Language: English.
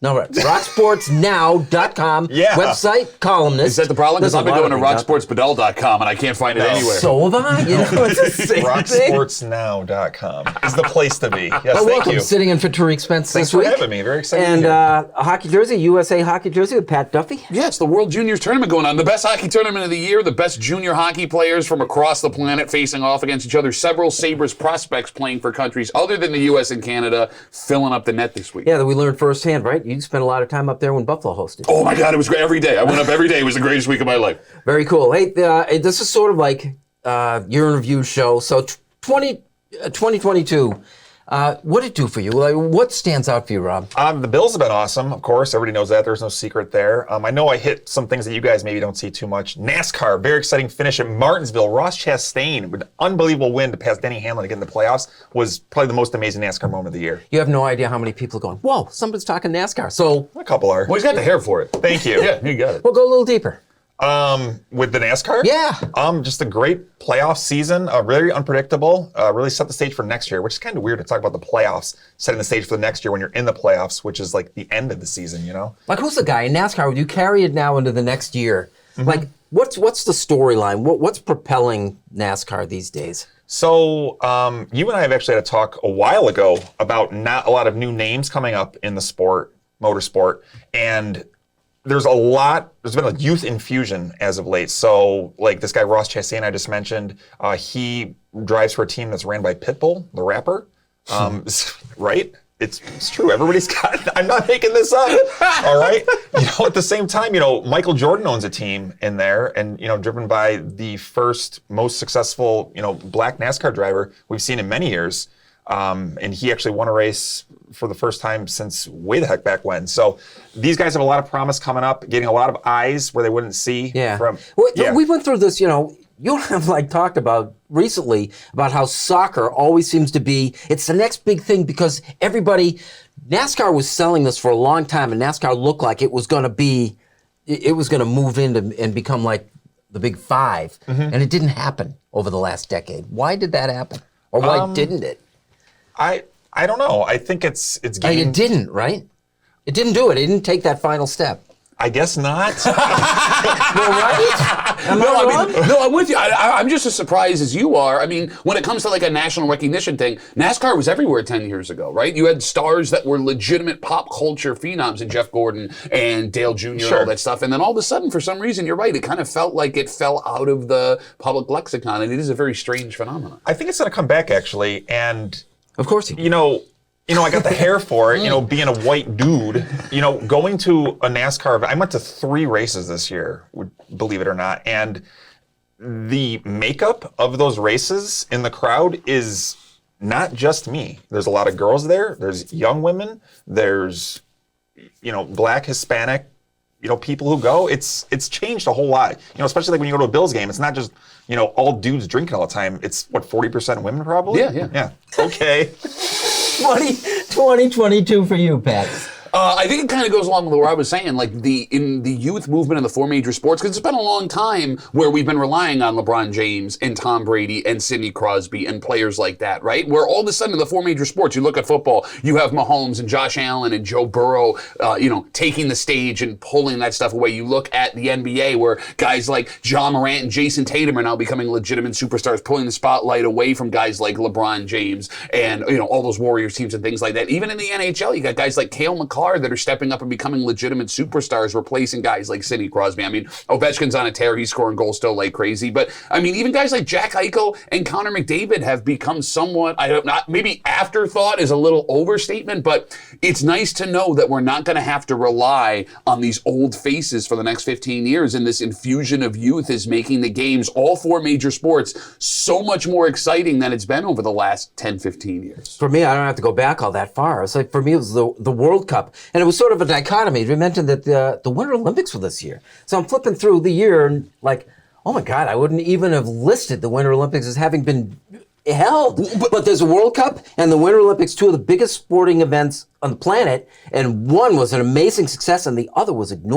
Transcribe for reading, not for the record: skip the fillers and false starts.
No, right. RocSportsNow.com website, columnist. Is that the problem? Because I've been going to RocSportsBedell.com and I can't find it anywhere. So have I. You know, it's the same RocSportsNow.com is the place to be. Yes, well, thank you. Sitting in for Tour Expense Thanks this week. for having me. Very excited. And a hockey jersey, USA hockey jersey with Pat Duffy. Yeah, it's the World Juniors Tournament going on. The best hockey tournament of the year, the best junior hockey players from across the planet facing off against each other. Several Sabres prospects playing for countries other than the U.S. and Canada filling up the net this week. Yeah, that we learned firsthand, right? You spent a lot of time up there when Buffalo hosted. Oh my God, it was great every day. I went up every day. It was the greatest week of my life. Very cool. Hey, this is sort of like your review show. So 2022, what did it do for you? Like, what stands out for you, Rob? The Bills have been awesome, of course. Everybody knows that. There's no secret there. I know I hit some things that you guys maybe don't see too much. NASCAR, very exciting finish at Martinsville. Ross Chastain, with an unbelievable win to pass Denny Hamlin to get in the playoffs, was probably the most amazing NASCAR moment of the year. You have no idea how many people are going, whoa, somebody's talking NASCAR. So a couple are. Well, he's got the hair for it. Thank you. Yeah, you got it. We'll go a little deeper. With the NASCAR? Yeah. Just a great playoff season, very unpredictable, really set the stage for next year, which is kind of weird to talk about the playoffs, setting the stage for the next year when you're in the playoffs, which is like the end of the season, you know? Like, who's the guy in NASCAR? Would you carry it now into the next year? Mm-hmm. Like, what's the storyline? What's propelling NASCAR these days? So you and I have actually had a talk a while ago about not a lot of new names coming up in the sport, motorsport, and there's been a youth infusion as of late. So like this guy, Ross Chastain, I just mentioned, he drives for a team that's ran by Pitbull, the rapper. Right? It's true. Everybody's got, I'm not making this up. All right. You know, at the same time, you know, Michael Jordan owns a team in there and, you know, driven by the first most successful, you know, black NASCAR driver we've seen in many years. And he actually won a race for the first time since way the heck back when. So these guys have a lot of promise coming up, getting a lot of eyes where they wouldn't see. Yeah. We went through this, you know, you and I have like talked about recently about how soccer always seems to be, it's the next big thing because NASCAR was selling this for a long time and NASCAR looked like it was going to move into and become like the big five. Mm-hmm. And it didn't happen over the last decade. Why did that happen? Or why didn't it? I don't know. I think it's getting... It didn't, right? It didn't do it. It didn't take that final step. I guess not. Well, right? No, I'm with you. I'm just as surprised as you are. I mean, when it comes to like a national recognition thing, NASCAR was everywhere 10 years ago, right? You had stars that were legitimate pop culture phenoms in Jeff Gordon and Dale Jr. and all that stuff. And then all of a sudden, for some reason, you're right, it kind of felt like it fell out of the public lexicon. And it is a very strange phenomenon. I think it's going to come back, actually. And, of course, you know, I got the hair for it, you know, being a white dude, you know, going to a NASCAR event. I went to 3 races this year, believe it or not. And the makeup of those races in the crowd is not just me. There's a lot of girls there. There's young women. There's, you know, black, Hispanic, you know, people who go. It's changed a whole lot. You know, especially like when you go to a Bills game, it's not just, you know, all dudes drinking all the time. It's, 40% women probably? Yeah. Okay. 2022 for you, Pat. I think it kind of goes along with what I was saying, like in the youth movement in the 4 major sports, because it's been a long time where we've been relying on LeBron James and Tom Brady and Sidney Crosby and players like that, right? Where all of a sudden in the 4 major sports, you look at football, you have Mahomes and Josh Allen and Joe Burrow, you know, taking the stage and pulling that stuff away. You look at the NBA where guys like John Morant and Jason Tatum are now becoming legitimate superstars, pulling the spotlight away from guys like LeBron James and, you know, all those Warriors teams and things like that. Even in the NHL, you got guys like Cale McCarr that are stepping up and becoming legitimate superstars, replacing guys like Sidney Crosby. I mean, Ovechkin's on a tear. He's scoring goals still like crazy. But, I mean, even guys like Jack Eichel and Connor McDavid have become somewhat, maybe afterthought is a little overstatement, but it's nice to know that we're not going to have to rely on these old faces for the next 15 years. And this infusion of youth is making the games, all 4 major sports, so much more exciting than it's been over the last 10, 15 years. For me, I don't have to go back all that far. It's like, for me, it was the World Cup. And it was sort of a dichotomy. We mentioned that the Winter Olympics were this year. So I'm flipping through the year and like, oh my God, I wouldn't even have listed the Winter Olympics as having been held. But there's a World Cup and the Winter Olympics, 2 of the biggest sporting events on the planet. And one was an amazing success and the other was ignored.